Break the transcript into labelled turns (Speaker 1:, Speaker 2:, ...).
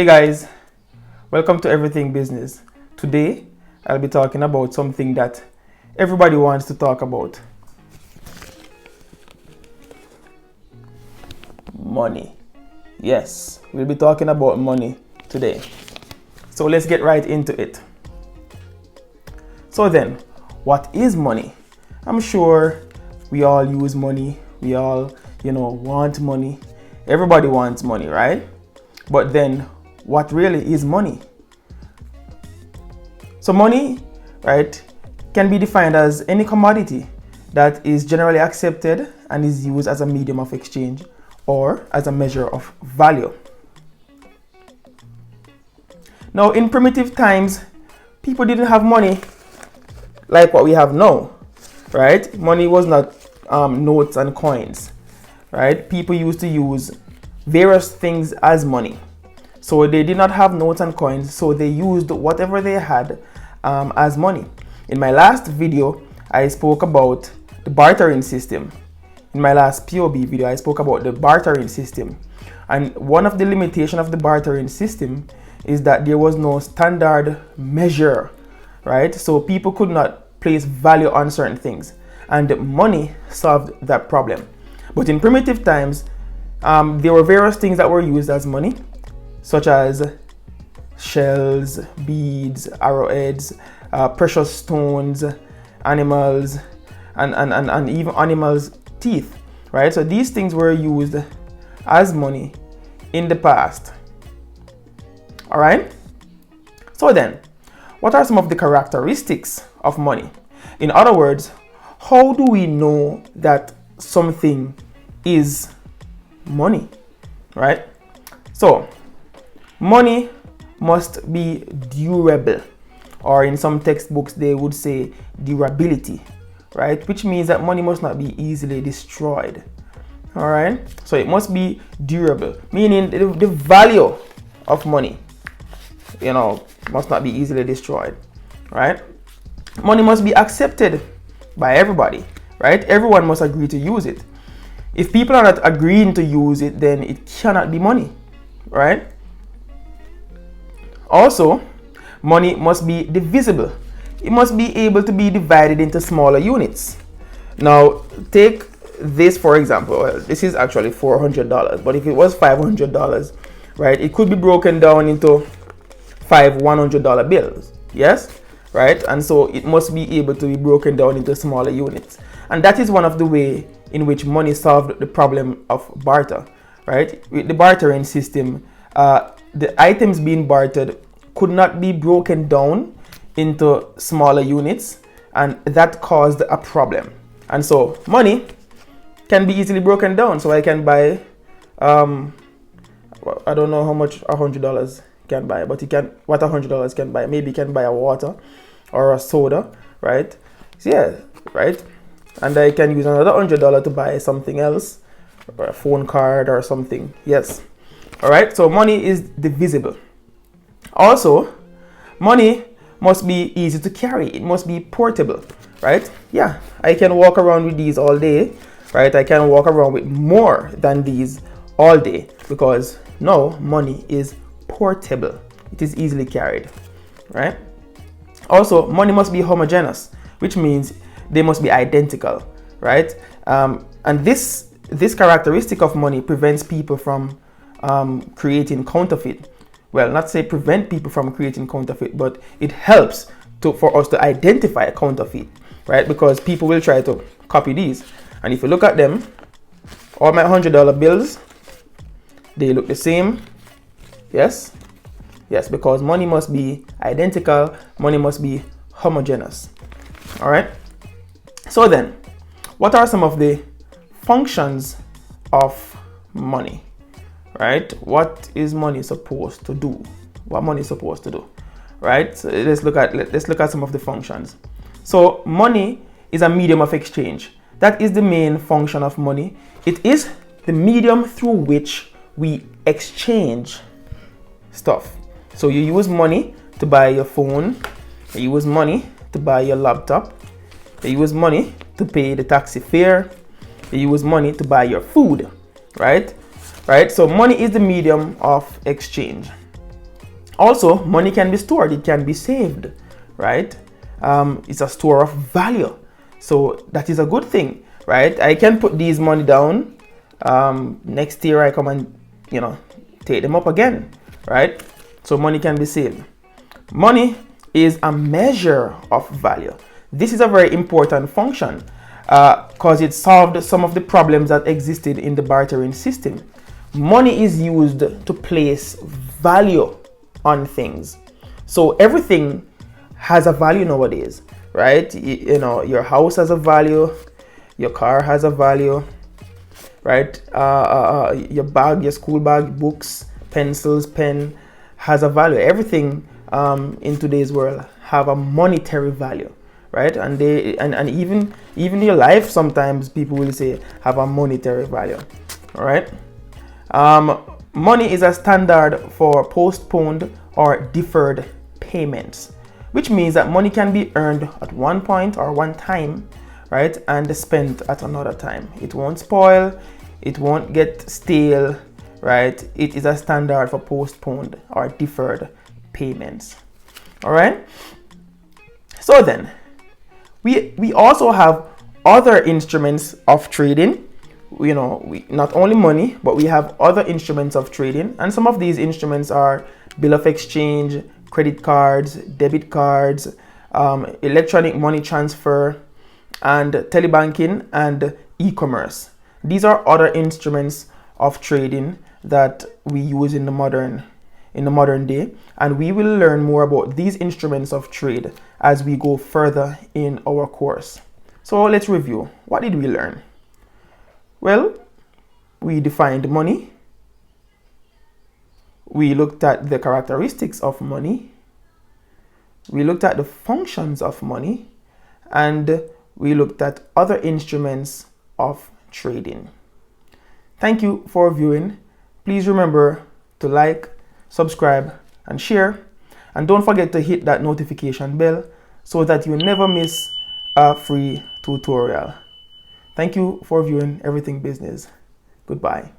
Speaker 1: Hey guys, welcome to Everything Business. Today I'll be talking about something that everybody wants to talk about. Money. Yes, we'll be talking about money today. So let's get right into it. So then, what is money? I'm sure we all use money. We all, want money. Everybody wants money, right? But then, what really is money? So money, right, can be defined as any commodity that is generally accepted and is used as a medium of exchange or as a measure of value. Now, in primitive times, people didn't have money like what we have now, right? Money was not notes and coins, right? People used to use various things as money. So they did not have notes and coins, so they used whatever they had as money. In my last video, I spoke about the bartering system. In my last POB video, I spoke about the bartering system. And one of the limitations of the bartering system is that there was no standard measure, right? So people could not place value on certain things. And money solved that problem. But in primitive times, there were various things that were used as money, such as shells, beads, arrowheads, precious stones, animals, and even animals' teeth, right? So these things were used as money in the past. All right? So then, what are some of the characteristics of money? In other words, how do we know that something is money, right? So, money must be durable, or in some textbooks they would say durability, right? Which means that money must not be easily destroyed. All right, so it must be durable, meaning the value of money, must not be easily destroyed, right? Money must be accepted by everybody, right? Everyone must agree to use it. If people are not agreeing to use it, then it cannot be money, right? Also, money must be divisible. It must be able to be divided into smaller units. Now, take this for example. Well, this is actually $400, but if it was $500, right, it could be broken down into 5 $100 bills. Yes, right? And so it must be able to be broken down into smaller units. And that is one of the ways in which money solved the problem of barter, right? With the bartering system, the items being bartered could not be broken down into smaller units, and that caused a problem. And so money can be easily broken down. So I can buy, I don't know how much $100 can buy, but what $100 can buy. Maybe you can buy a water or a soda, right? So yeah, right? And I can use another $100 to buy something else, or a phone card or something. Yes. All right. So money is divisible. Also, money must be easy to carry. It must be portable, right? Yeah, I can walk around with these all day, right? I can walk around with more than these all day because now money is portable. It is easily carried, right? Also, money must be homogeneous, which means they must be identical, right? And this characteristic of money prevents people from creating counterfeit. Well, not say prevent people from creating counterfeit, but it helps for us to identify a counterfeit, right? Because people will try to copy these. And if you look at them, all my $100 bills, they look the same. Yes? Yes, because money must be identical, money must be homogeneous. All right? So then, what are some of the functions of money? Right? What is money supposed to do? What money is supposed to do? Right? So let's look at some of the functions. So money is a medium of exchange. That is the main function of money. It is the medium through which we exchange stuff. So you use money to buy your phone, you use money to buy your laptop, you use money to pay the taxi fare, you use money to buy your food, right? Right? So money is the medium of exchange. Also, money can be stored, it can be saved, right? It's a store of value. So that is a good thing, right? I can put these money down. Next year I come and, take them up again, right? So money can be saved. Money is a measure of value. This is a very important function because it solved some of the problems that existed in the bartering system. Money is used to place value on things. So everything has a value nowadays, right? Your house has a value, your car has a value, right? Your bag, your school bag, books, pencils, pen has a value. Everything in today's world have a monetary value, right? And they and even your life, sometimes people will say, have a monetary value. All right. Money is a standard for postponed or deferred payments, which means that money can be earned at one point or one time, right, and spent at another time. It won't spoil, it won't get stale, right? It is a standard for postponed or deferred payments. All right. So then, we also have other instruments of trading. We not only money, but we have other instruments of trading, and some of these instruments are bill of exchange, credit cards, debit cards, electronic money transfer, and telebanking and e-commerce. These are other instruments of trading that we use in the modern day, and we will learn more about these instruments of trade as we go further in our course. So let's review. What did we learn? Well, we defined money. We looked at the characteristics of money. We looked at the functions of money, and we looked at other instruments of trading. Thank you for viewing. Please remember to like, subscribe, and share. And don't forget to hit that notification bell so that you never miss a free tutorial. Thank you for viewing Everything Business. Goodbye.